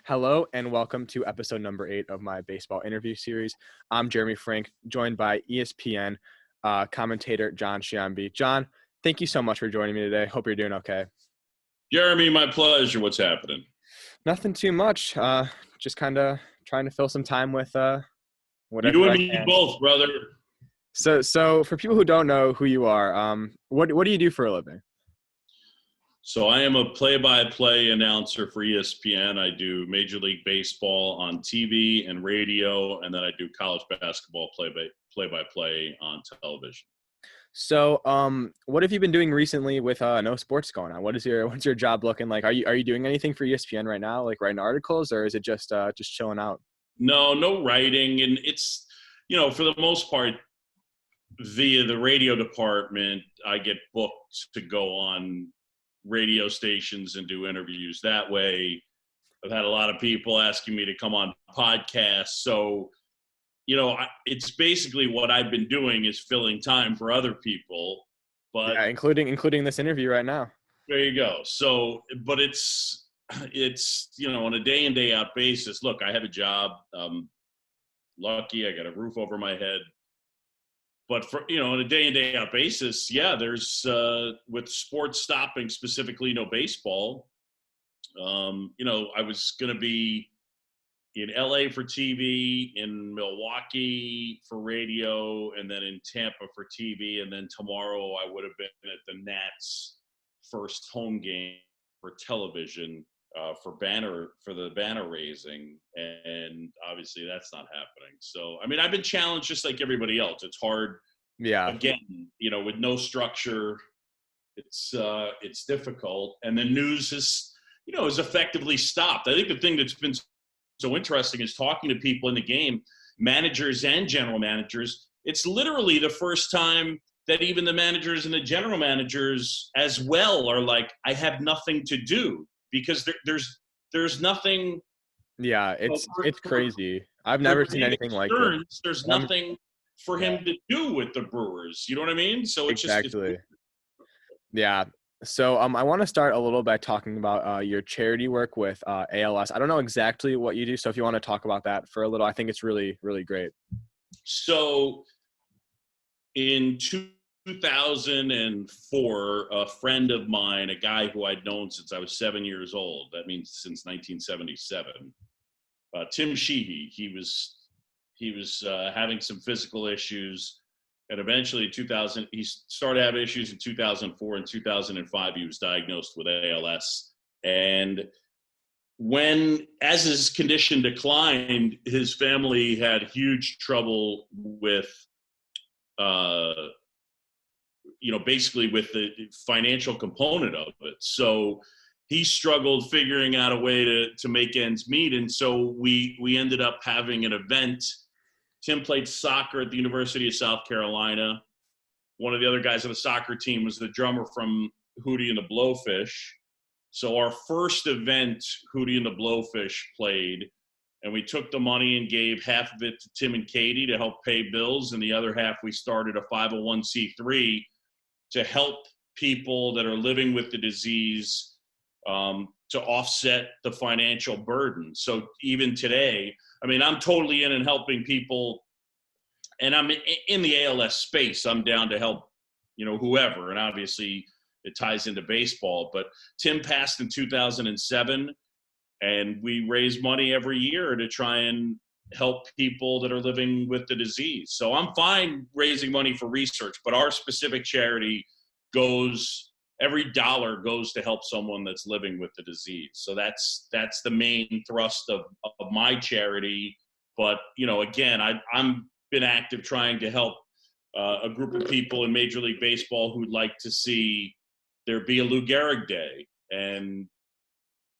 Hello and welcome to episode number 8 of my baseball interview series. I'm Jeremy Frank, joined by ESPN commentator John Sciambi. John, thank you so much for joining me today. Hope you're doing okay. Jeremy, my pleasure. What's happening? Nothing too much. Just kind of trying to fill some time with You whatever and I me can. both, brother. So for people who don't know who you are, what do you do for a living? So I am a play-by-play announcer for ESPN. I do Major League Baseball on TV and radio, and then I do college basketball play-by-play on television. So, what have you been doing recently with no sports going on? What's your job looking like? Are you doing anything for ESPN right now, like writing articles, or is it just chilling out? No writing, and it's for the most part via the radio department. I get booked to go on radio stations and do interviews that way. I've had a lot of people asking me to come on podcasts, so it's basically what I've been doing is filling time for other people. But Yeah, including this interview right now. there you go. So, but it's on a day in day out basis. Look, I have a job. Lucky, I got a roof over my head. But for on a day in day out basis, yeah, there's with sports stopping, specifically baseball. I was going to be in LA for TV, in Milwaukee for radio, and then in Tampa for TV. And then tomorrow I would have been at the Nats' first home game for television for the banner raising. And obviously that's not happening. So, I mean, I've been challenged just like everybody else. It's hard. Yeah. Again, with no structure, it's difficult. And the news has effectively stopped. I think the thing that's been so interesting is talking to people in the game, managers and general managers. It's literally the first time that even the managers and the general managers as well are like, I have nothing to do because there's nothing. Yeah, it's crazy. I've never seen anything like this. There's nothing for him to do with the Brewers. You know what I mean? So it's exactly. Yeah. So I want to start a little by talking about your charity work with ALS. I don't know exactly what you do, so if you want to talk about that for a little, I think it's really, really great. So in 2004, a friend of mine, a guy who I'd known since I was 7 years old, that means since 1977, Tim Sheehy, he was having some physical issues. And eventually, he started having issues in 2004. In 2005, he was diagnosed with ALS. And as his condition declined, his family had huge trouble with, basically with the financial component of it. So he struggled figuring out a way to make ends meet. And so we ended up having an event. Tim played soccer at the University of South Carolina. One of the other guys on the soccer team was the drummer from Hootie and the Blowfish. So our first event, Hootie and the Blowfish played, and we took the money and gave half of it to Tim and Katie to help pay bills, and the other half we started a 501c3 to help people that are living with the disease to offset the financial burden. So even today, I mean, I'm totally in and helping people, and I'm in the ALS space. I'm down to help, whoever, and obviously it ties into baseball. But Tim passed in 2007, and we raise money every year to try and help people that are living with the disease. So I'm fine raising money for research, but our specific charity every dollar goes to help someone that's living with the disease. So that's the main thrust of my charity. But, again, I'm been active trying to help a group of people in Major League Baseball who'd like to see there be a Lou Gehrig Day, and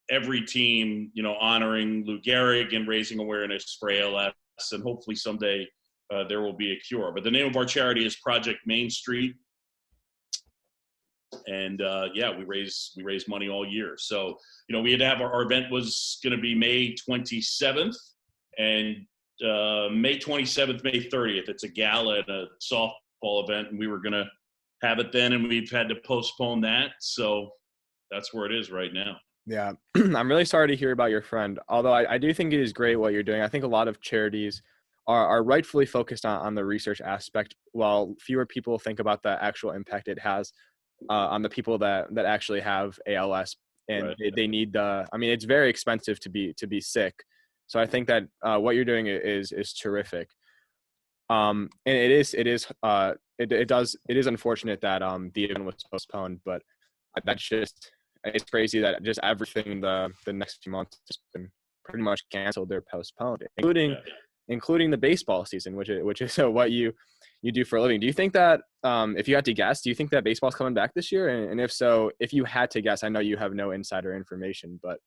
every team, honoring Lou Gehrig and raising awareness for ALS, and hopefully someday there will be a cure. But the name of our charity is Project Main Street. And we raise money all year. So, we had to have our event was going to be May 27th and May 27th, May 30th. It's a gala and a softball event, and we were going to have it then, and we've had to postpone that. So that's where it is right now. Yeah, I'm really sorry to hear about your friend. Although I do think it is great what you're doing. I think a lot of charities are rightfully focused on the research aspect, while fewer people think about the actual impact it has on the people that actually have ALS, and Right. they need the. I mean, it's very expensive to be sick, so I think that what you're doing is terrific. And it is unfortunate that the event was postponed, but that's just it's crazy that just everything the next few months has been pretty much canceled or postponed, Yeah. including the baseball season, which is what you do for a living. Do you think that if you had to guess, do you think that baseball's coming back this year? And if so, if you had to guess, I know you have no insider information, but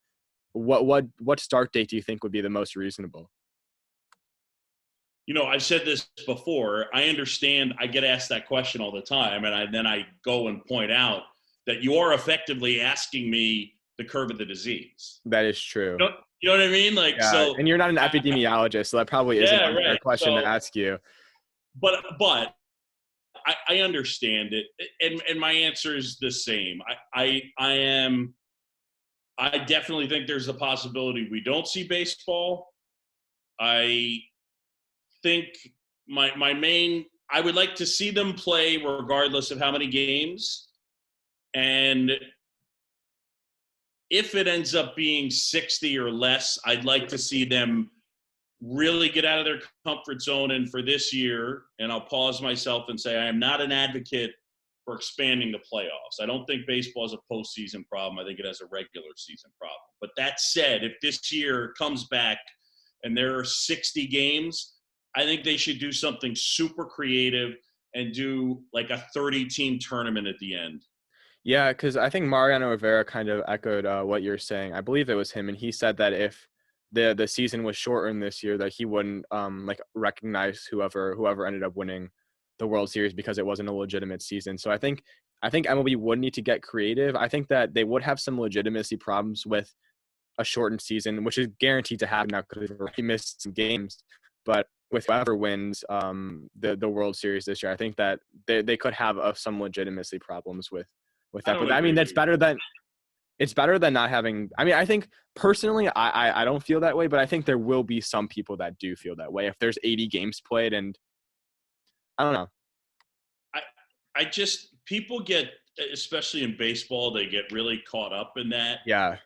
what start date do you think would be the most reasonable? I've said this before. I understand. I get asked that question all the time, and then I go and point out that you are effectively asking me the curve of the disease. That is true. You know what I mean? Like, Yeah, so, and you're not an epidemiologist, so that probably is an yeah, unfair right. question to So, ask you. but I understand it, and my answer is the same. I definitely think there's a possibility we don't see baseball. I think my main I would like to see them play regardless of how many games. And if it ends up being 60 or less, I'd like to see them really get out of their comfort zone. And for this year, and I'll pause myself and say I am not an advocate for expanding the playoffs. I don't think baseball is a postseason problem. I think it has a regular season problem. But that said, if this year comes back and there are 60 games, I think they should do something super creative and do like a 30-team tournament at the end. Yeah, because I think Mariano Rivera kind of echoed what you're saying. I believe it was him, and he said that if the season was shortened this year, that he wouldn't like recognize whoever ended up winning the World Series because it wasn't a legitimate season. So I think MLB would need to get creative. I think that they would have some legitimacy problems with a shortened season, which is guaranteed to happen now because they've already missed some games. But with whoever wins the World Series this year, I think that they could have some legitimacy problems with I that. don't But I mean, agree with that's you. better than not having. I mean, I think personally, I don't feel that way, but I think there will be some people that do feel that way if there's 80 games played, and I don't know. I I just people get, especially in baseball, they get really caught up in that. Yeah,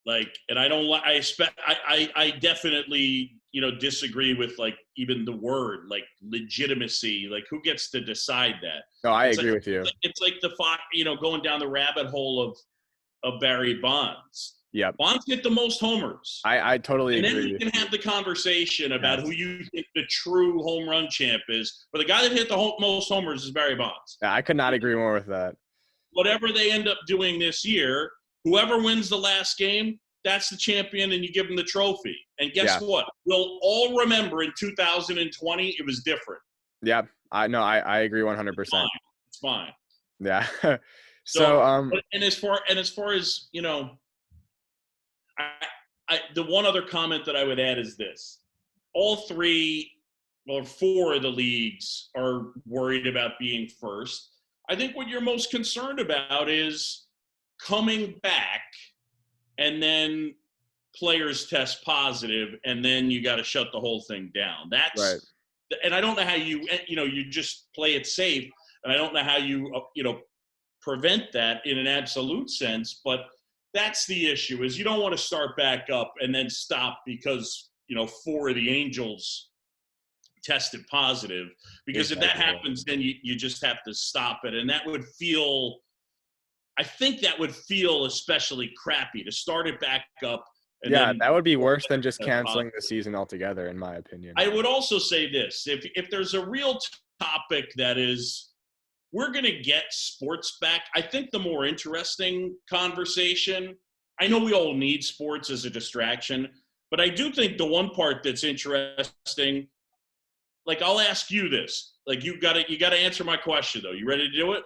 Like, and I don't like. I definitely disagree with like even the word like legitimacy. Like, who gets to decide that? no, I It's like agree with you. it's like the going down the rabbit hole of Barry Bonds. Yep, Bonds hit the most homers. I totally And then we agree. can have the conversation about who Yes, you think the true home run champ is. But the guy that hit the most homers is Barry Bonds. yeah, I could not agree more with that. Whatever they end up doing this year, whoever wins the last game, that's the champion, and you give them the trophy. And guess Yeah, what? We'll all remember in 2020 it was different. yeah, I agree It's 100%. fine. It's fine. Yeah. So So, and as far as I, the one other comment that I would add is this: all three or four of the leagues are worried about being first. I think what you're most concerned about is coming back and then players test positive and then you got to shut the whole thing down. right. And I don't know how you just play it safe, and I don't know how you prevent that in an absolute sense, but that's the issue is you don't want to start back up and then stop because four of the Angels tested positive, because if that Exactly. happens then you just have to stop it, and that would feel I think that would feel especially crappy to start it back up and Yeah, then that would be worse than just test canceling the positive. season altogether, in my opinion. I would also say this: if there's a real topic that is we're going to get sports back, I think the more interesting conversation. I know we all need sports as a distraction, but I do think the one part that's interesting. Like, I'll ask you this: like, you got to answer my question though. You ready to do it?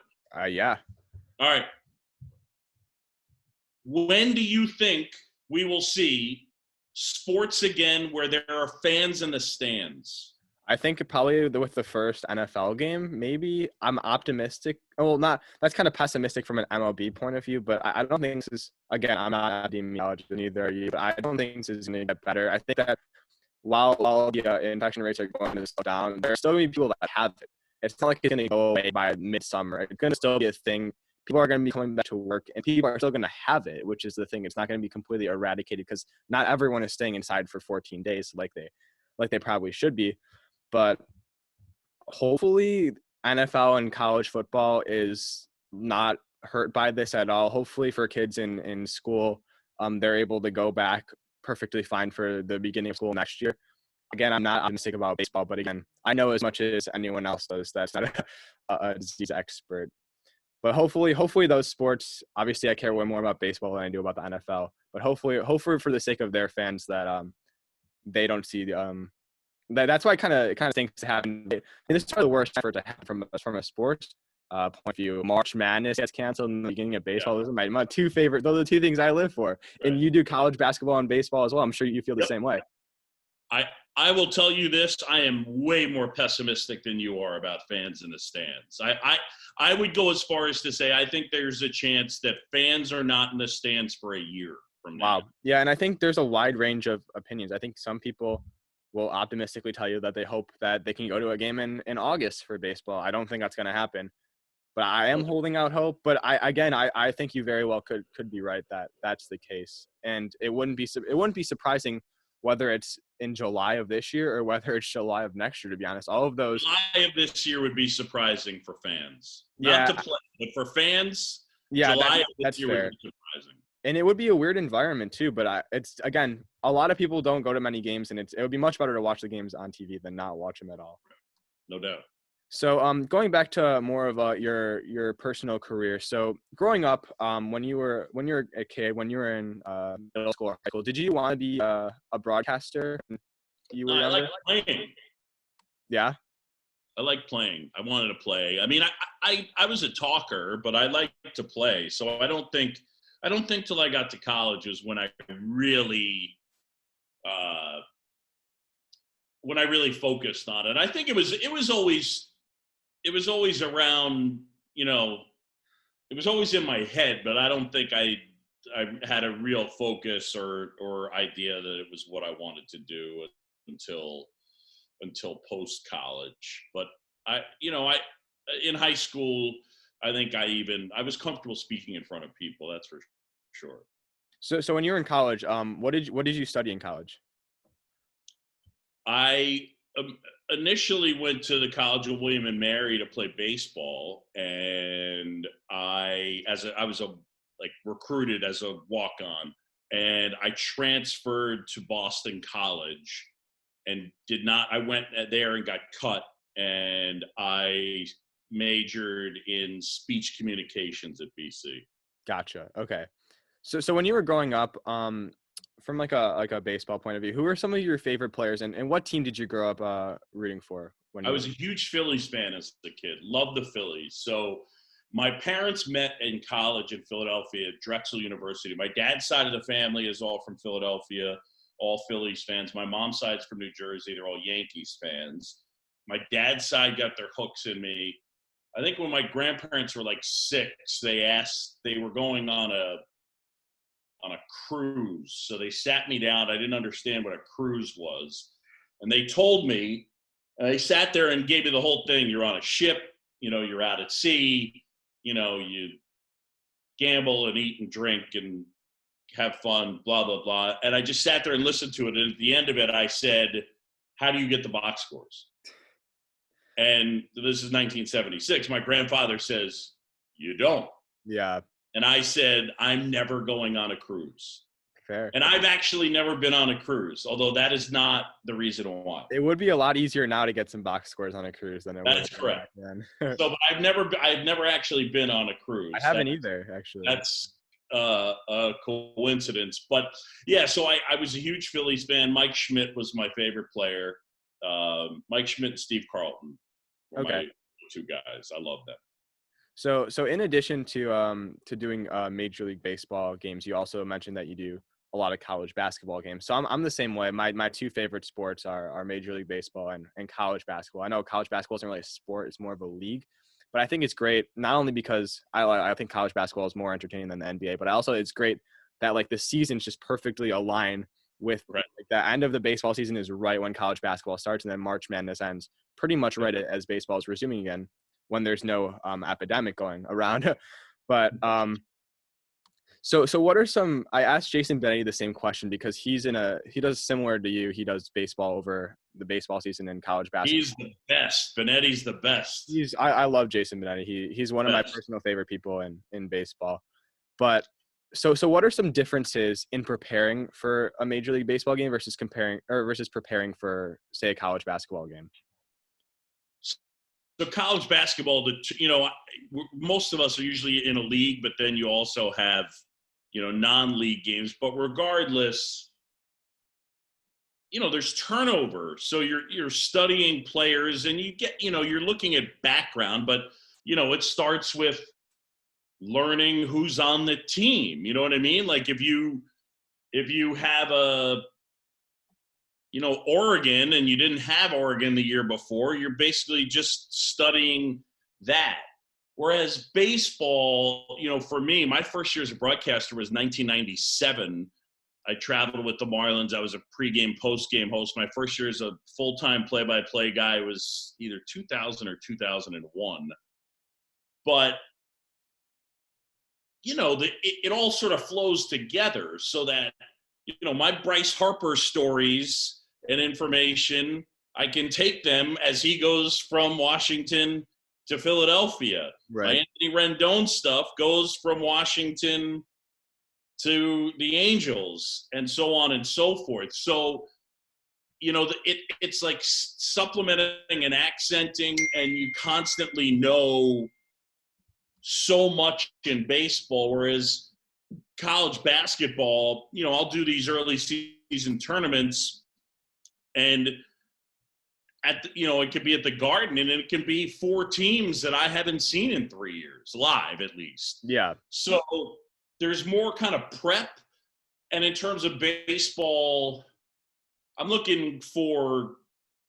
Yeah. All right. When do you think we will see sports again where there are fans in the stands? I think probably with the first NFL game, maybe I'm optimistic. Well, not that's kind of pessimistic from an MLB point of view, but I don't think this is, again, I'm not a epidemiologist, neither are you, but I don't think this is going to get better. I think that while the infection rates are going to slow down, there are still going to be people that have it. It's not like it's going to go away by midsummer. It's going to still be a thing. People are going to be coming back to work, and people are still going to have it, which is the thing. It's not going to be completely eradicated because not everyone is staying inside for 14 days like they probably should be. But hopefully NFL and college football is not hurt by this at all. Hopefully for kids in school, they're able to go back perfectly fine for the beginning of school next year. Again, I'm not optimistic about baseball, but again, I know as much as anyone else does. That's not a disease expert. But hopefully those sports. Obviously, I care way more about baseball than I do about the NFL. But hopefully for the sake of their fans, that they don't see that's why it kind of stinks to happen. And this is probably the worst effort to happen from a sports point of view. March Madness gets canceled in the beginning of baseball. Yeah. Those are my two favorite. Those are the two things I live for. Right. And you do college basketball and baseball as well. I'm sure you feel the Yep. same way. I will tell you this, I am way more pessimistic than you are about fans in the stands. I would go as far as to say I think there's a chance that fans are not in the stands for a year from now. Wow. Yeah, and I think there's a wide range of opinions. I think some people will optimistically tell you that they hope that they can go to a game in August for baseball. I don't think that's going to happen. But I am holding out hope. But I think you very well could be right that that's the case. And it wouldn't be surprising whether it's in July of this year or whether it's July of next year. To be honest, all of those. July of this year would be surprising for fans, Yeah, not to play, but for fans. yeah, July of this that's year fair. would be surprising. And it would be a weird environment too. But it's again, a lot of people don't go to many games, and it would be much better to watch the games on TV than not watch them at all. No doubt. So going back to more of your personal career. So growing up, when you were a kid, when you were in middle school or high school, did you want to be a broadcaster when you were No, I younger? like playing. Yeah. I like playing. I wanted to play. I mean, I was a talker, but I like to play. So I don't think till I got to college was when I really uh, focused on it. I think it was always around, you know, it was always in my head, but I don't think I had a real focus or idea that it was what I wanted to do until post college. But I in high school, I think I was comfortable speaking in front of people. That's for sure. So when you were in college, what did you study in college? I initially went to the College of William and Mary to play baseball, and I was recruited as a walk on, and I transferred to Boston College, and I went there and got cut, and I majored in speech communications at BC. Gotcha. Okay. So when you were growing up, from like a baseball point of view, who are some of your favorite players, and what team did you grow up rooting for when I you was a huge Phillies fan as a kid. Loved the Phillies. So my parents met in college in Philadelphia at Drexel University. My dad's side of the family is all from Philadelphia, all Phillies fans. My mom's side's from New Jersey. They're all Yankees fans. My dad's side got their hooks in me. I think when my grandparents were like 6, they were going on a cruise. So they sat me down. I didn't understand what a cruise was. And they told me, they sat there and gave me the whole thing. You're on a ship, you're out at sea, you gamble and eat and drink and have fun, blah, blah, blah. And I just sat there and listened to it. And at the end of it, I said, how do you get the box scores? And this is 1976. My grandfather says, you don't. Yeah. And I said, I'm never going on a cruise. Fair. And I've actually never been on a cruise, although that is not the reason why. It would be a lot easier now to get some box scores on a cruise than it That's was correct. back then. So, but I've never actually been on a cruise. I haven't either, actually. That's a coincidence. But yeah, so I was a huge Phillies fan. Mike Schmidt was my favorite player. Mike Schmidt and Steve Carlton were my 2 guys. I love them. So in addition to doing Major League Baseball games, you also mentioned that you do a lot of college basketball games. So I'm the same way. My two favorite sports are Major League Baseball and college basketball. I know college basketball isn't really a sport; it's more of a league. But I think it's great not only because I think college basketball is more entertaining than the NBA, but also it's great that like the seasons just perfectly align with Right. like, the end of the baseball season is right when college basketball starts, and then March Madness ends pretty much right as baseball is resuming again when there's no epidemic going around. But so what are some? I asked Jason Benetti the same question because he does similar to you. He does baseball over the baseball season and college basketball. He's the best. Benetti's the best. I love Jason Benetti. He's one of my personal favorite people in baseball. But so what are some differences in preparing for a Major League Baseball game versus preparing for, say, a college basketball game? So college basketball, most of us are usually in a league, but then you also have, non-league games. But regardless, there's turnover. So you're studying players, and you're looking at background, but it starts with learning who's on the team. You know what I mean? Like if you have Oregon and you didn't have Oregon the year before, you're basically just studying that. Whereas baseball, for me, my first year as a broadcaster was 1997. I traveled with the Marlins. I was a pregame, postgame host. My first year as a full-time play-by-play guy was either 2000 or 2001. But it all sort of flows together so that, my Bryce Harper stories and information, I can take them as he goes from Washington to Philadelphia. Right. My Anthony Rendon stuff goes from Washington to the Angels and so on and so forth. So, it's like supplementing and accenting, and you constantly know so much in baseball, whereas college basketball, I'll do these early season tournaments, and it could be at the Garden, and it can be 4 teams that I haven't seen in 3 years, live at least. Yeah. So there's more kind of prep. And in terms of baseball, I'm looking for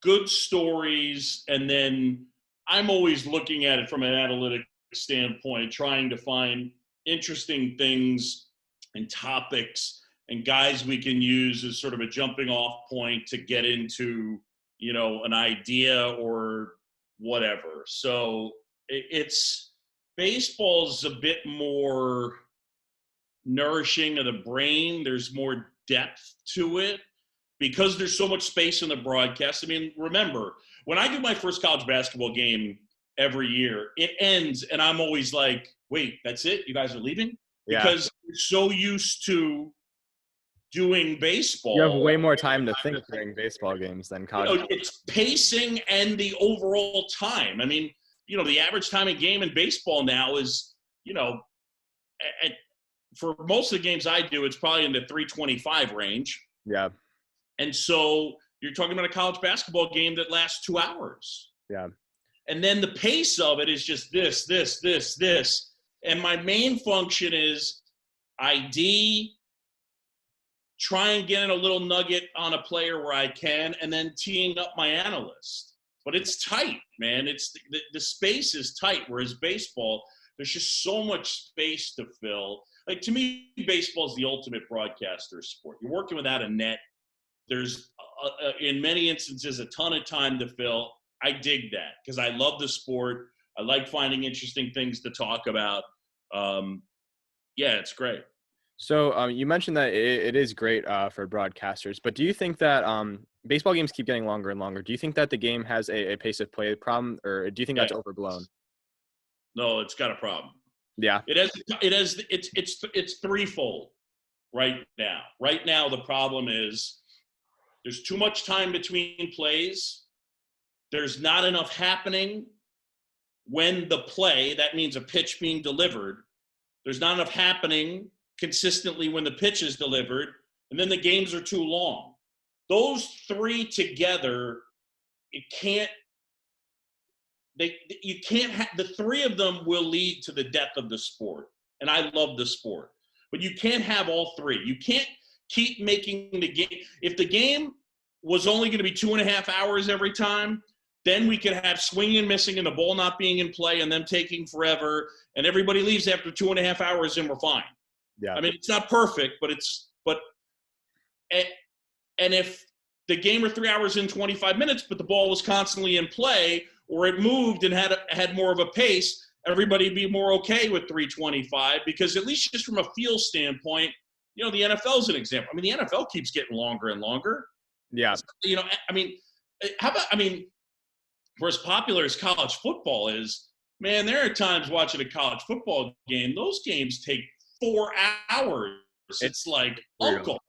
good stories, and then I'm always looking at it from an analytic standpoint, trying to find interesting things and topics and guys we can use as sort of a jumping off point to get into, an idea or whatever. So baseball's a bit more nourishing of the brain. There's more depth to it because there's so much space in the broadcast. I mean, remember, when I do my first college basketball game every year, it ends, and I'm always like, wait, that's it? You guys are leaving? Yeah. Because you're so used to doing baseball. You have way more time to think during baseball games than college. It's pacing and the overall time. I mean, the average time a game in baseball now is, for most of the games I do, it's probably in the 325 range. Yeah. And so you're talking about a college basketball game that lasts 2 hours. Yeah. And then the pace of it is just this. And my main function is ID, try and get in a little nugget on a player where I can, and then teeing up my analyst. But it's tight, man. The space is tight, whereas baseball, there's just so much space to fill. Like, to me, baseball is the ultimate broadcaster sport. You're working without a net. There's, in many instances, a ton of time to fill. I dig that because I love the sport. I like finding interesting things to talk about. Yeah, it's great. So you mentioned that it is great for broadcasters, but do you think that baseball games keep getting longer and longer? Do you think that the game has a pace of play problem, or do you think that's overblown? No, it's got a problem. Yeah. It's threefold right now. Right now, the problem is there's too much time between plays. There's not enough happening when the play, that means a pitch being delivered. There's not enough happening consistently when the pitch is delivered, and then the games are too long. Those three together, the three of them will lead to the death of the sport. And I love the sport, but you can't have all three. You keep making the game. If the game was only going to be 2.5 hours every time, then we could have swinging and missing and the ball not being in play and them taking forever, and everybody leaves after 2.5 hours and we're fine. Yeah. I mean, it's not perfect, and if the game were 3 hours and 25 minutes, but the ball was constantly in play, or it moved and had more of a pace, everybody would be more okay with 325, because at least just from a feel standpoint, the NFL is an example. I mean, the NFL keeps getting longer and longer. Yeah. I mean, for as popular as college football is, man, there are times watching a college football game, those games take 4 hours. It's like real. uncle.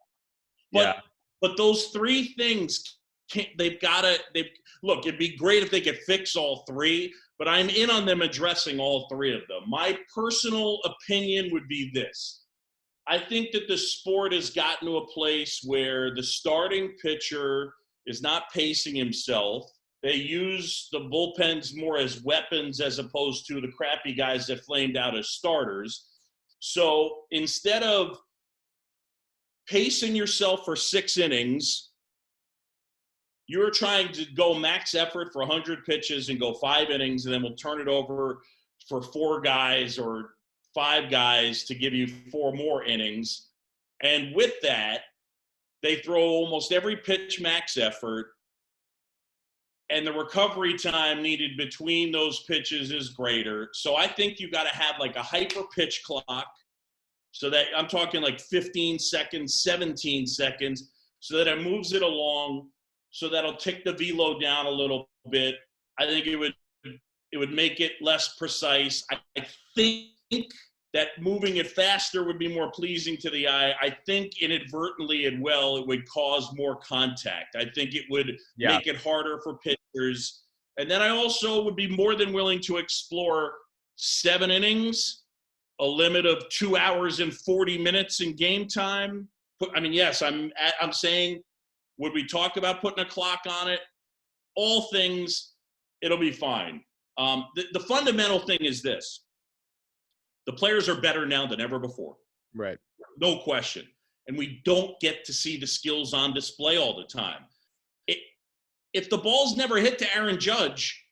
Yeah. But those three things, look, it'd be great if they could fix all three, but I'm in on them addressing all three of them. My personal opinion would be this. I think that the sport has gotten to a place where the starting pitcher is not pacing himself. They use the bullpens more as weapons as opposed to the crappy guys that flamed out as starters. So instead of pacing yourself for 6 innings, you're trying to go max effort for 100 pitches and go 5 innings, and then we'll turn it over for 4 guys or 5 guys to give you 4 more innings. And with that, they throw almost every pitch max effort, and the recovery time needed between those pitches is greater. So I think you got to have like a hyper pitch clock, so that I'm talking like 15 seconds, 17 seconds, so that it moves it along, so that'll tick the velo down a little bit. I think it would make it less precise. I think that moving it faster would be more pleasing to the eye. I think inadvertently it would cause more contact. I think it would make it harder for pitchers. And then I also would be more than willing to explore 7 innings, a limit of 2 hours and 40 minutes in game time. I mean, yes, I'm saying, would we talk about putting a clock on it? All things, it'll be fine. The fundamental thing is this. The players are better now than ever before. Right. No question. And we don't get to see the skills on display all the time. If the ball's never hit to Aaron Judge,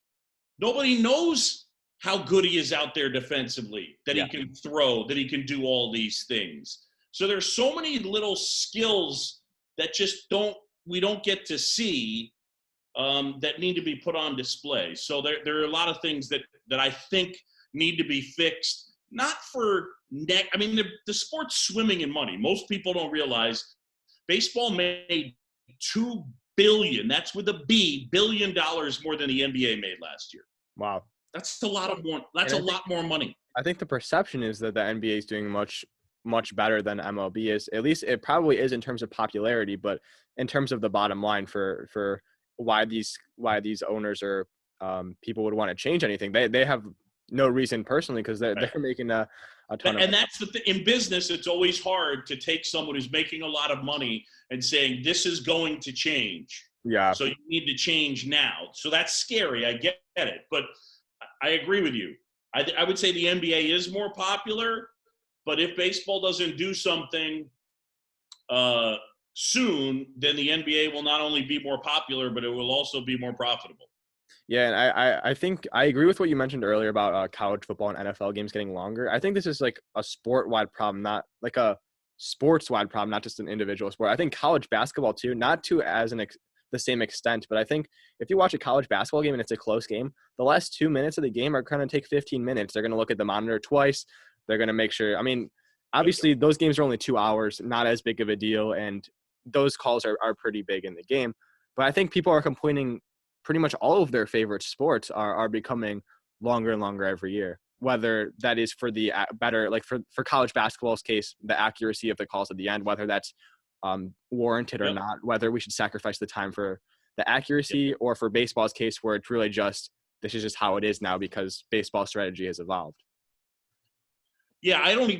nobody knows how good he is out there defensively, that he can throw, that he can do all these things. So there's so many little skills that we don't get to see that need to be put on display. So there are a lot of things that I think need to be fixed. Not for I mean, the sport's swimming in money. Most people don't realize baseball made $2 billion, that's with a B, $billion more than the NBA made last year. Wow. That's a lot of more. That's a lot more money. I think the perception is that the NBA is doing much, much better than MLB is. At least it probably is in terms of popularity, but in terms of the bottom line for why these owners or people would want to change anything, they have no reason personally, because they're making a ton of. And that's the thing. In business, it's always hard to take someone who's making a lot of money and saying this is going to change. Yeah. So you need to change now. So that's scary. I get it, but I agree with you. I would say the NBA is more popular, but if baseball doesn't do something soon, then the NBA will not only be more popular, but it will also be more profitable. Yeah, and I think I agree with what you mentioned earlier about college football and NFL games getting longer. I think this is like a sport-wide problem, not like a sports-wide problem, not just an individual sport. I think college basketball too, not to the same extent, but I think if you watch a college basketball game and it's a close game, the last 2 minutes of the game are going to take 15 minutes. They're going to look at the monitor twice. They're going to make sure. I mean, obviously those games are only 2 hours, not as big of a deal, and those calls are pretty big in the game. But I think people are complaining pretty much all of their favorite sports are becoming longer and longer every year, whether that is for the better, like for college basketball's case, the accuracy of the calls at the end, whether that's warranted or not, whether we should sacrifice the time for the accuracy, or for baseball's case where it's really just, this is just how it is now because baseball strategy has evolved. Yeah, I agree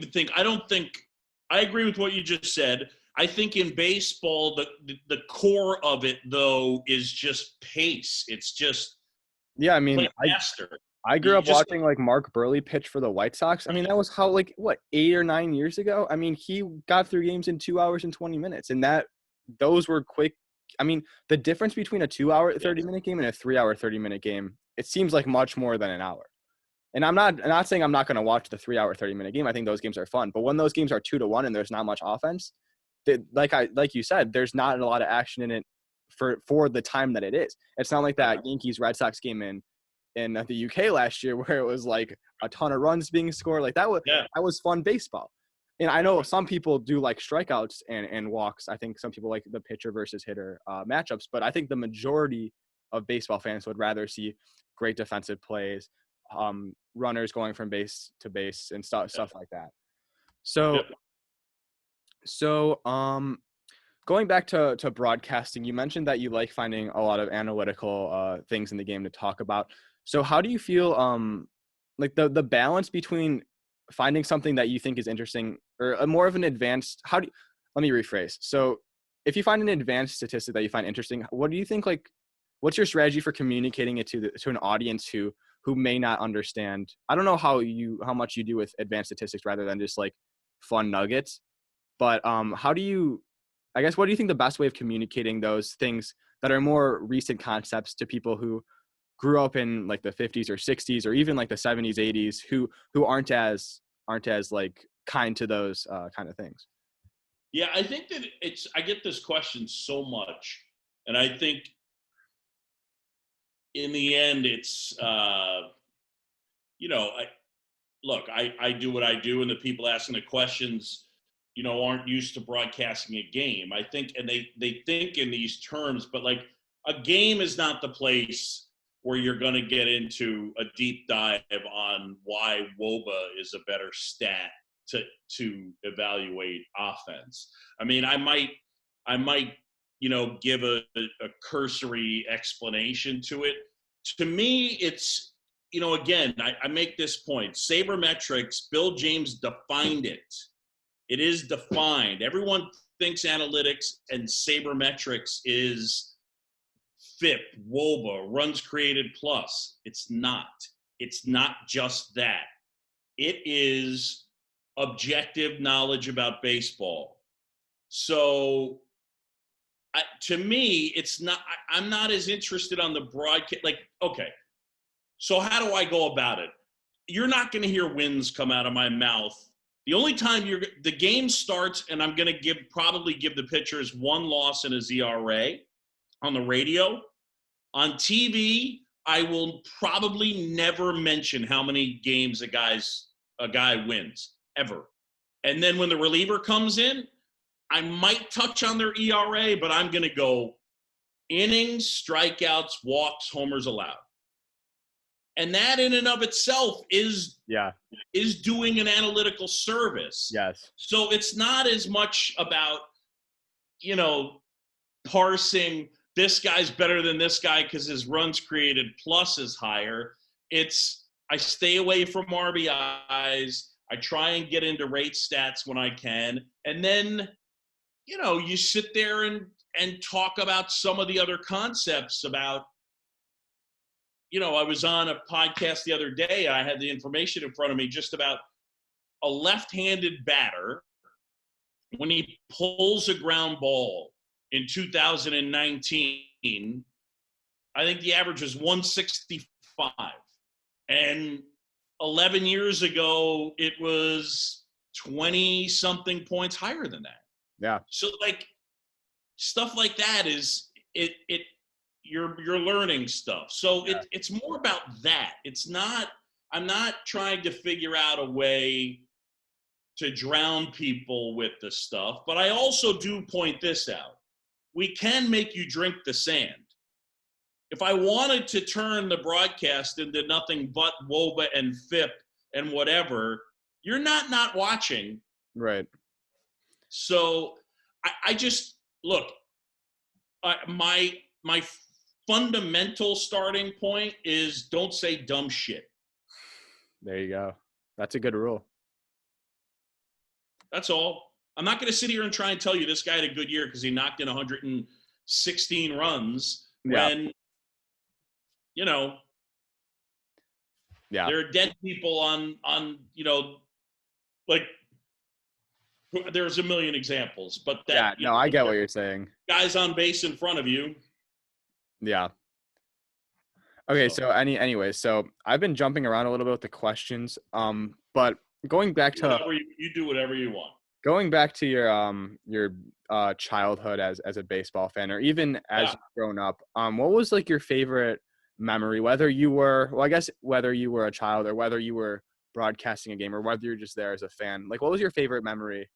with what you just said. I think in baseball, the core of it, though, is just pace. It's just I mean, faster. I grew You up just watching like Mark Burley pitch for the White Sox. I mean, that was how like what 8 or 9 years ago. I mean, he got through games in 2 hours and 20 minutes, and those were quick. I mean, the difference between a 2-hour 30-minute game and a 3-hour 30-minute game, it seems like much more than an hour. And I'm not saying I'm not going to watch the 3-hour 30-minute game. I think those games are fun, but when those games are 2-1 and there's not much offense, like you said, there's not a lot of action in it for the time that it is. It's not like that Yankees Red Sox game in the UK last year where it was like a ton of runs being scored. Like that was fun baseball. And I know some people do like strikeouts and walks. I think some people like the pitcher versus hitter matchups, but I think the majority of baseball fans would rather see great defensive plays, runners going from base to base and stuff like that. So going back to broadcasting, you mentioned that you like finding a lot of analytical things in the game to talk about. So how do you feel like the balance between finding something that you think is interesting or a more of an advanced let me rephrase. So if you find an advanced statistic that you find interesting, what do you think, like what's your strategy for communicating it to an audience who may not understand? I don't know how much you do with advanced statistics rather than just like fun nuggets, but how do you, I guess, what do you think the best way of communicating those things that are more recent concepts to people who grew up in like the 50s or 60s or even like the 70s, 80s, who aren't as like kind to those kind of things? Yeah, I think that I get this question so much, and I think in the end, it's I do what I do, and the people asking the questions, aren't used to broadcasting a game. I think, and they think in these terms, but like a game is not the place where you're going to get into a deep dive on why WOBA is a better stat to evaluate offense. I mean, I might give a cursory explanation to it. To me, it's, again, I make this point. Sabermetrics, Bill James defined it. It is defined. Everyone thinks analytics and sabermetrics is FIP, WOBA, runs created plus. It's not. It's not just that. It is objective knowledge about baseball. So to me, it's not, I'm not as interested on the broadcast. Like, okay, so how do I go about it? You're not going to hear wins come out of my mouth. The only time the game starts, and I'm going to probably give the pitchers one loss in a ZRA on the radio. On TV, I will probably never mention how many games a guy wins, ever. And then when the reliever comes in, I might touch on their ERA, but I'm going to go innings, strikeouts, walks, homers allowed. And that in and of itself is doing an analytical service. Yes. So it's not as much about, parsing this guy's better than this guy because his runs created plus is higher. It's, I stay away from RBIs. I try and get into rate stats when I can. And then, you sit there and talk about some of the other concepts about, I was on a podcast the other day. I had the information in front of me just about a left-handed batter. When he pulls a ground ball in 2019, I think the average was 165. And 11 years ago, it was 20-something points higher than that. Yeah. So, like, stuff like that is you're learning stuff. So it's more about that. It's not, I'm not trying to figure out a way to drown people with the stuff, but I also do point this out. We can make you drink the sand. If I wanted to turn the broadcast into nothing but WOBA and FIP and whatever, you're not watching. Right. So I just, look, my fundamental starting point is don't say dumb shit. There you go. That's a good rule. That's all. I'm not going to sit here and try and tell you this guy had a good year because he knocked in 116 runs when, Yeah. There are dead people on like there's a million examples, but that Yeah. No, I get what you're saying. guys on base in front of you. Yeah. Okay. So So anyway, so I've been jumping around a little bit with the questions. But going back to you do whatever you want. your childhood as a baseball fan, or even as you've grown up, what was like your favorite memory, whether you were, well, I guess whether you were a child or whether you were broadcasting a game or whether you're just there as a fan, like what was your favorite memory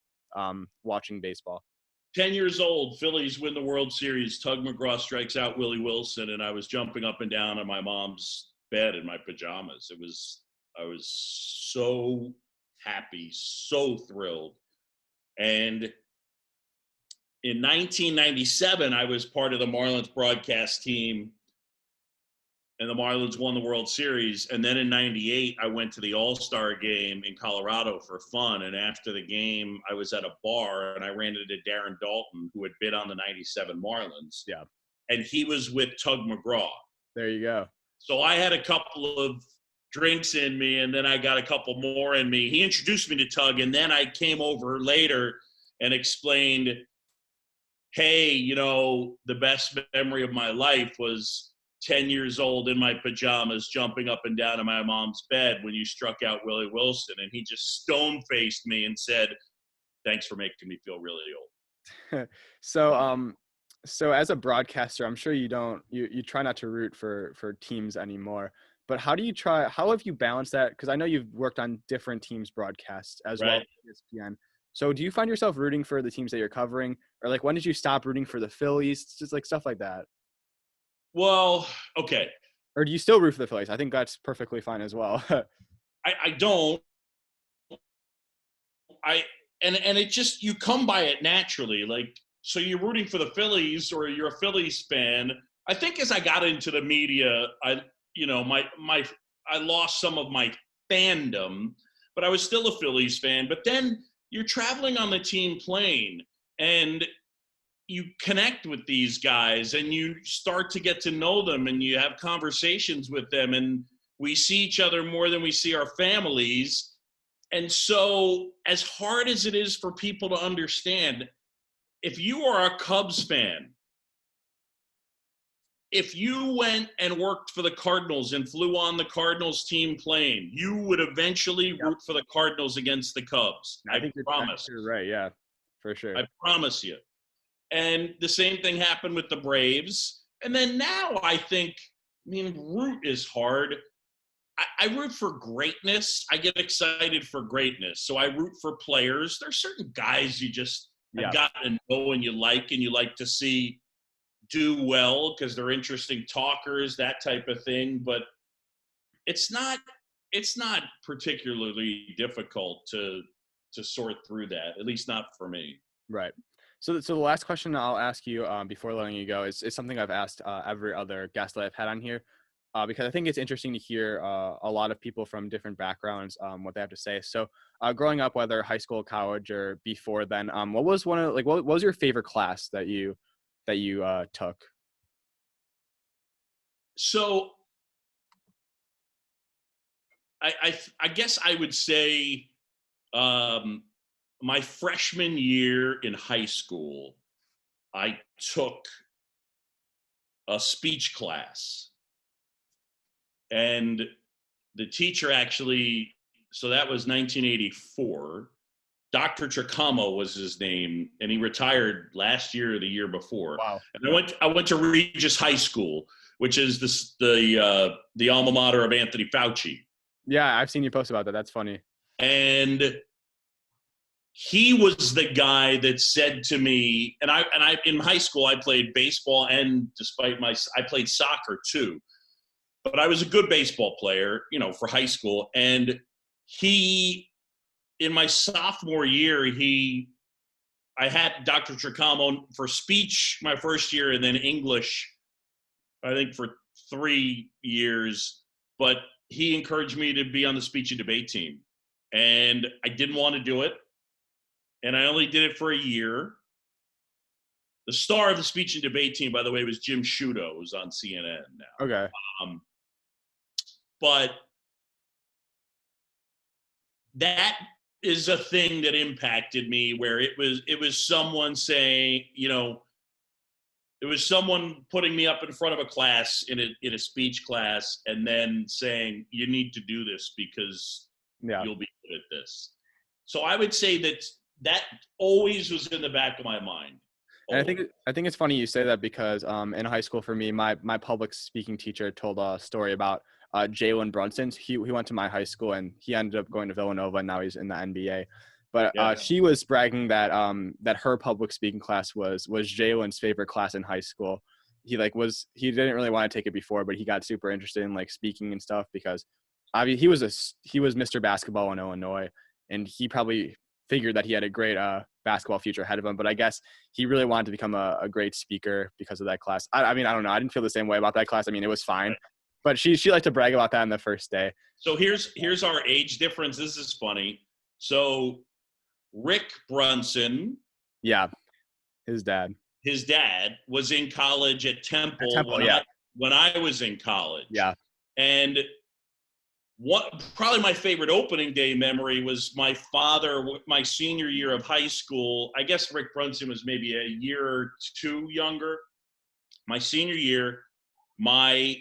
watching baseball? 10 years old, Phillies win the World Series. Tug McGraw strikes out Willie Wilson, and I was jumping up and down on my mom's bed in my pajamas. I was so happy, so thrilled. And in 1997, I was part of the Marlins broadcast team, and the Marlins won the World Series. And then in 98, I went to the All-Star game in Colorado for fun. And after the game, I was at a bar, and I ran into Darren Dalton, who had been on the 97 Marlins. Yeah. And he was with Tug McGraw. There you go. So I had a couple of drinks in me, and then I got a couple more in me. He introduced me to Tug, and then I came over later and explained, hey, the best memory of my life was 10 years old in my pajamas jumping up and down in my mom's bed when you struck out Willie Wilson. And he just stone-faced me and said, thanks for making me feel really old. So as a broadcaster, I'm sure you try not to root for teams anymore, but how have you balanced that? Because I know you've worked on different teams broadcasts as well as ESPN. So do you find yourself rooting for the teams that you're covering, or like when did you stop rooting for the Phillies? Just like stuff like that. Well, okay. Or do you still root for the Phillies? I think that's perfectly fine as well. I don't. And it just, you come by it naturally. Like, so you're rooting for the Phillies or you're a Phillies fan. I think as I got into the media, I lost some of my fandom, but I was still a Phillies fan. But then you're traveling on the team plane and you connect with these guys and you start to get to know them and you have conversations with them, and we see each other more than we see our families. And so as hard as it is for people to understand, if you are a Cubs fan, if you went and worked for the Cardinals and flew on the Cardinals team plane, you would eventually root for the Cardinals against the Cubs. I think promise. You're right. Yeah, for sure. I promise you. And the same thing happened with the Braves. And then now I think, root is hard. I root for greatness. I get excited for greatness. So I root for players. There's certain guys you just have gotten to know and you like to see do well because they're interesting talkers, that type of thing. But it's not particularly difficult to sort through that, at least not for me. Right. So the last question I'll ask you before letting you go is something I've asked every other guest that I've had on here, because I think it's interesting to hear a lot of people from different backgrounds, what they have to say. So growing up, whether high school, college, or before then, what was what was your favorite class that you took? So I guess I would say my freshman year in high school, I took a speech class. And the teacher actually, so that was 1984. Dr. Tricamo was his name, and he retired last year or the year before. Wow. And I went to Regis High School, which is the alma mater of Anthony Fauci. Yeah, I've seen you post about that. That's funny. And he was the guy that said to me, and I in high school I played baseball, and I played soccer too, but I was a good baseball player, for high school. And he, in my sophomore year, I had Dr. Tricamo for speech my first year, and then English, I think for 3 years. But he encouraged me to be on the speech and debate team, and I didn't want to do it. And I only did it for a year. The star of the speech and debate team, by the way, was Jim Sciutto, who's on CNN now. Okay. But that is a thing that impacted me, where it was someone saying, it was someone putting me up in front of a class in a speech class, and then saying, you need to do this because Yeah. you'll be good at this. So I would say that always was in the back of my mind. And Always. I think it's funny you say that because in high school for me, my public speaking teacher told a story about Jalen Brunson. He went to my high school and he ended up going to Villanova and now he's in the NBA. But Yeah. she was bragging that that her public speaking class was Jalen's favorite class in high school. He didn't really want to take it before, but he got super interested in like speaking and stuff because obviously he was Mr. Basketball in Illinois, and he probably figured that he had a great basketball future ahead of him. But I guess he really wanted to become a great speaker because of that class. I mean, I don't know. I didn't feel the same way about that class. I mean, it was fine, but she liked to brag about that on the first day. So here's our age difference. This is funny. So Rick Brunson, Yeah, his dad was in college at Temple, yeah. when I was in college. Yeah. And probably my favorite opening day memory was my father, my senior year of high school. I guess Rick Brunson was maybe a year or two younger. My senior year, my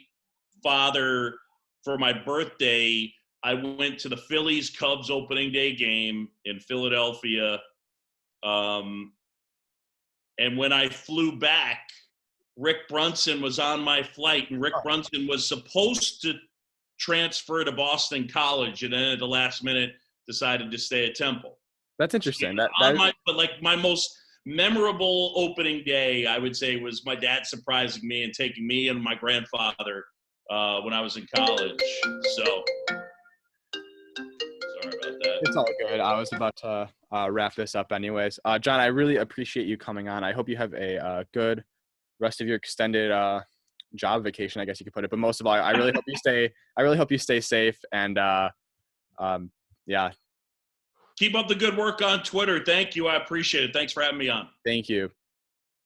father, for my birthday, I went to the Phillies Cubs opening day game in Philadelphia. And when I flew back, Rick Brunson was on my flight, and Rick Brunson was supposed to transfer to Boston College, and then at the last minute decided to stay at Temple. That's interesting. But like my most memorable opening day, I would say, was my dad surprising me and taking me and my grandfather when I was in college. So sorry about that. It's all good. I was about to wrap this up anyways. John, I really appreciate you coming on. I hope you have a good rest of your extended job vacation, I guess you could put it. But most of all, I really hope you stay safe. And yeah. Keep up the good work on Twitter. Thank you. I appreciate it. Thanks for having me on. Thank you.